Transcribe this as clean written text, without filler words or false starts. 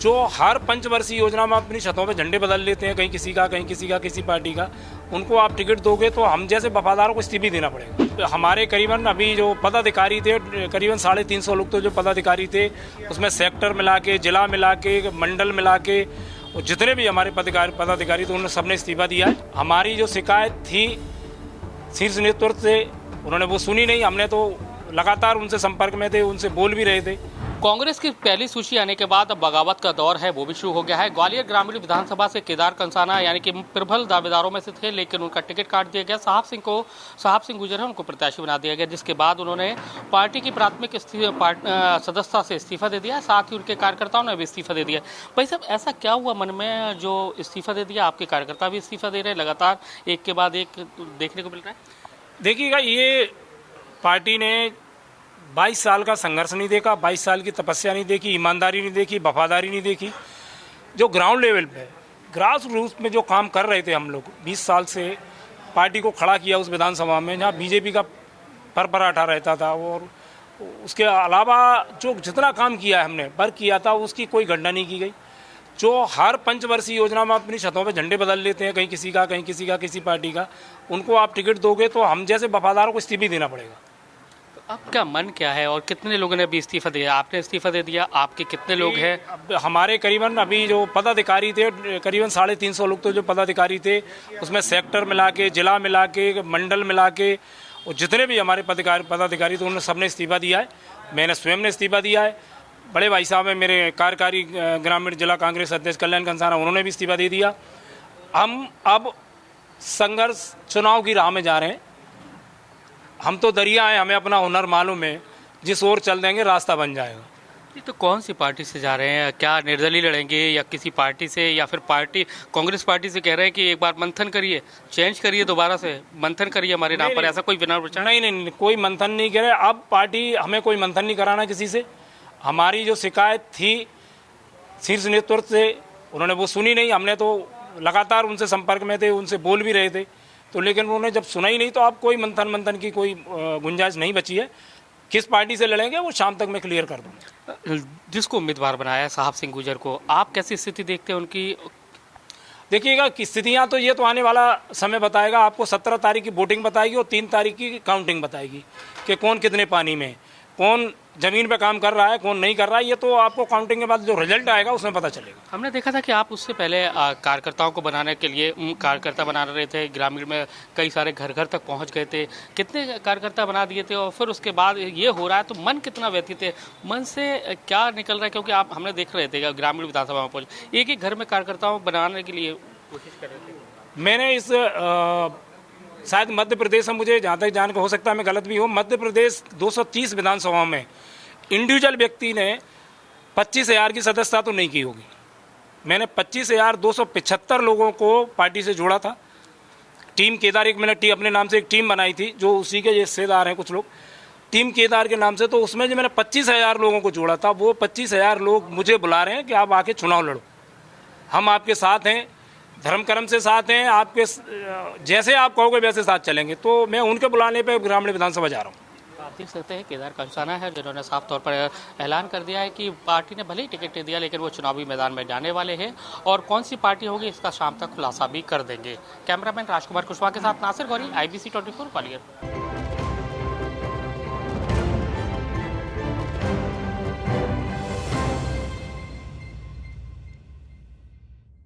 जो हर पंचवर्षीय योजना में अपनी छतों पे झंडे बदल लेते हैं, कहीं किसी का, कहीं किसी का, किसी पार्टी का, उनको आप टिकट दोगे तो हम जैसे वफादारों को इस्तीफा देना पड़ेगा। हमारे करीबन अभी जो पदाधिकारी थे, करीबन 350 लोग तो जो पदाधिकारी थे, उसमें सेक्टर मिला के, जिला मिला के, मंडल मिला के, और जितने भी हमारे पदाधिकारी थे उन्होंने सबने इस्तीफा दिया है। हमारी जो शिकायत थी शीर्ष नेतृत्व से, उन्होंने वो सुनी नहीं। हमने तो लगातार उनसे संपर्क में थे, उनसे बोल भी रहे थे। कांग्रेस की पहली सूची आने के बाद अब बगावत का दौर है, वो भी शुरू हो गया है। ग्वालियर ग्रामीण विधानसभा से केदार कंसाना यानी कि प्रबल दावेदारों में से थे, लेकिन उनका टिकट काट दिया गया। साहब सिंह गुजर है, उनको प्रत्याशी बना दिया गया, जिसके बाद उन्होंने पार्टी की प्राथमिक सदस्यता से इस्तीफा दे दिया। साथ ही उनके कार्यकर्ताओं ने भी इस्तीफा दे दिया। भाई साहब, ऐसा क्या हुआ मन में जो इस्तीफा दे दिया? आपके कार्यकर्ता भी इस्तीफा दे रहे हैं, लगातार एक के बाद एक देखने को मिल रहा है। देखिएगा, ये पार्टी ने 22 साल का संघर्ष नहीं देखा, 22 साल की तपस्या नहीं देखी, ईमानदारी नहीं देखी, वफादारी नहीं देखी। जो ग्राउंड लेवल पे, ग्रास रूट में जो काम कर रहे थे हम लोग 20 साल से, पार्टी को खड़ा किया उस विधानसभा में जहाँ बीजेपी का परपराठा रहता था, और उसके अलावा जो जितना काम किया है हमने, वर्क किया था, उसकी कोई गणना नहीं की गई। जो हर पंचवर्षीय योजना में अपनी छतों पे झंडे बदल लेते हैं, कहीं किसी का, कहीं किसी का, किसी पार्टी का, उनको आप टिकट दोगे तो हम जैसे वफादारों को इस्तीफा देना पड़ेगा। आपका मन क्या है और कितने लोगों ने अभी इस्तीफा दिया? आपने इस्तीफा दे दिया, आपके कितने लोग हैं? हमारे करीबन अभी जो पदाधिकारी थे, करीबन 350 लोग तो जो पदाधिकारी थे, उसमें सेक्टर मिला के, जिला मिला के, मंडल मिला के, और जितने भी हमारे पदाधिकारी थे उन्होंने सबने इस्तीफा दिया है। मैंने स्वयं ने इस्तीफा दिया है। बड़े भाई साहब हैं मेरे कार्यकारी ग्रामीण जिला कांग्रेस अध्यक्ष कल्याण कंसाना, उन्होंने भी इस्तीफा दे दिया। हम अब संघर्ष चुनाव की राह में जा रहे हैं। हम तो दरिया हैं, हमें अपना हुनर मालूम है, जिस ओर चल देंगे रास्ता बन जाएगा। ये तो कौन सी पार्टी से जा रहे हैं? क्या निर्दलीय लड़ेंगे या किसी पार्टी से, या फिर पार्टी कांग्रेस पार्टी से कह रहे हैं कि एक बार मंथन करिए, चेंज करिए, दोबारा से मंथन करिए हमारे नाम पर? ऐसा कोई विचार? नहीं, कोई मंथन नहीं करे। अब पार्टी, हमें कोई मंथन नहीं कराना किसी से। हमारी जो शिकायत थी शीर्ष नेतृत्व से, उन्होंने वो सुनी नहीं। हमने तो लगातार उनसे संपर्क में थे, उनसे बोल भी रहे थे, तो लेकिन उन्होंने जब सुना ही नहीं, तो अब कोई मंथन की कोई गुंजाइश नहीं बची है। किस पार्टी से लड़ेंगे वो शाम तक मैं क्लियर कर दूंगा। जिसको उम्मीदवार बनाया है साहब सिंह गुजर को, आप कैसी स्थिति देखते हैं उनकी? देखिएगा कि स्थितियाँ तो ये तो आने वाला समय बताएगा। आपको 17 तारीख की वोटिंग बताएगी और 3 तारीख की काउंटिंग बताएगी कि कौन कितने पानी में, कौन जमीन पे काम कर रहा है, कौन नहीं कर रहा है। ये तो आपको काउंटिंग के बाद जो रिजल्ट आएगा उसमें पता चलेगा। हमने देखा था कि आप उससे पहले कार्यकर्ताओं को बनाने के लिए कार्यकर्ता बना रहे थे, ग्रामीण में कई सारे घर घर तक पहुंच गए थे, कितने कार्यकर्ता बना दिए थे, और फिर उसके बाद ये हो रहा है, तो मन कितना व्यथित है? मन से क्या निकल रहा है? क्योंकि आप, हमने देख रहे थे ग्रामीण विधानसभा में पहुंचे, एक घर में कार्यकर्ताओं बनाने के लिए कोशिश कर रहे थे। मैंने इस शायद मध्य प्रदेश में, मुझे जहाँ तक जान को हो सकता है मैं गलत भी हूँ, मध्य प्रदेश 230 विधानसभाओं में इंडिविजुअल व्यक्ति ने 25,000 की सदस्यता तो नहीं की होगी। मैंने 25,275 लोगों को पार्टी से जोड़ा था। टीम केदार, एक मैंने अपने नाम से एक टीम बनाई थी, जो उसी के हिस्सेदार हैं कुछ लोग, टीम केदार के नाम से। तो उसमें जो मैंने 25,000 लोगों को जोड़ा था, वो 25,000 लोग मुझे बुला रहे हैं कि आप आके चुनाव लड़ो, हम आपके साथ हैं, धर्म कर्म से साथ हैं, आपके जैसे आप कहोगे वैसे साथ चलेंगे। तो मैं उनके बुलाने पे ग्रामीण विधानसभा जा रहा हूँ। आप देख सकते हैं केदार कंसाना है, जिन्होंने साफ तौर पर ऐलान कर दिया है कि पार्टी ने भले ही टिकट दिया, लेकिन वो चुनावी मैदान में जाने वाले हैं, और कौन सी पार्टी होगी इसका शाम तक खुलासा भी कर देंगे। कैमरामैन राजकुमार कुशवाहा के साथ नासिर गौरी, IBC 24 ग्वालियर।